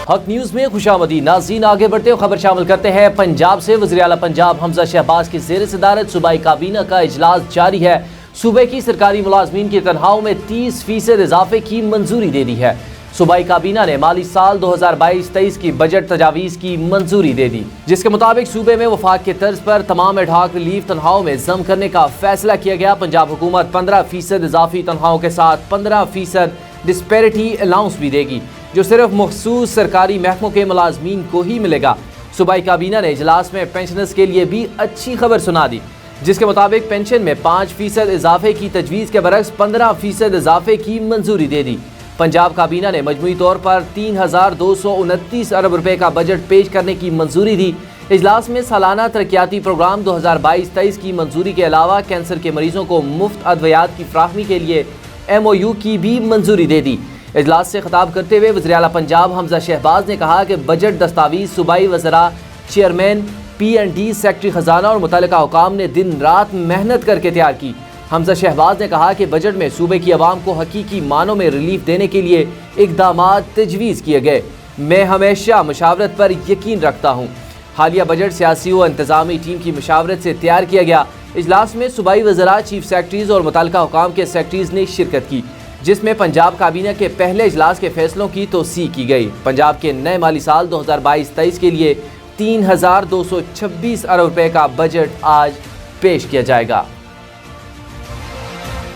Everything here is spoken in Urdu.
حق نیوز میں خوشامدید ناظرین، آگے بڑھتے ہوئے خبر شامل کرتے ہیں پنجاب سے۔ وزیر اعلیٰ پنجاب حمزہ شہباز کی زیر صدارت صوبائی کابینہ کا اجلاس جاری ہے۔ صوبے کی سرکاری ملازمین کی تنخواہوں میں 30% اضافے کی منظوری دے دی ہے۔ صوبائی کابینہ نے مالی سال 2022-23 کی بجٹ تجاویز کی منظوری دے دی، جس کے مطابق صوبے میں وفاق کے طرز پر تمام ایڈ ہاک ریلیف تنخواہوں میں ضم کرنے کا فیصلہ کیا گیا۔ پنجاب حکومت 15% اضافی تنخواہوں کے ساتھ 15% ڈسپیرٹی الاؤنس بھی دے گی، جو صرف مخصوص سرکاری محکموں کے ملازمین کو ہی ملے گا۔ صوبائی کابینہ نے اجلاس میں پینشنرز کے لیے بھی اچھی خبر سنا دی، جس کے مطابق پینشن میں 5% اضافے کی تجویز کے برعکس 15% اضافے کی منظوری دے دی۔ پنجاب کابینہ نے مجموعی طور پر 3229 ارب روپے کا بجٹ پیش کرنے کی منظوری دی۔ اجلاس میں سالانہ ترقیاتی پروگرام 2022-23 کی منظوری کے علاوہ کینسر کے مریضوں کو مفت ادویات کی فراہمی کے لیے MOU کی بھی منظوری دے دی۔ اجلاس سے خطاب کرتے ہوئے وزیر اعلیٰ پنجاب حمزہ شہباز نے کہا کہ بجٹ دستاویز صوبائی وزراء، چیئرمین، P&D، سیکرٹری خزانہ اور متعلقہ حکام نے دن رات محنت کر کے تیار کی۔ حمزہ شہباز نے کہا کہ بجٹ میں صوبے کی عوام کو حقیقی معنوں میں ریلیف دینے کے لیے اقدامات تجویز کیے گئے۔ میں ہمیشہ مشاورت پر یقین رکھتا ہوں۔ حالیہ بجٹ سیاسی و انتظامی ٹیم کی مشاورت سے تیار کیا گیا۔ اجلاس میں صوبائی وزراء، چیف سیکرٹریز اور متعلقہ حکام کے سیکرٹریز نے شرکت کی، جس میں پنجاب کابینہ کے پہلے اجلاس کے فیصلوں کی توثیق کی گئی۔ پنجاب کے نئے مالی سال 2022-23 کے لیے 3226 ارب روپے کا بجٹ آج پیش کیا جائے گا۔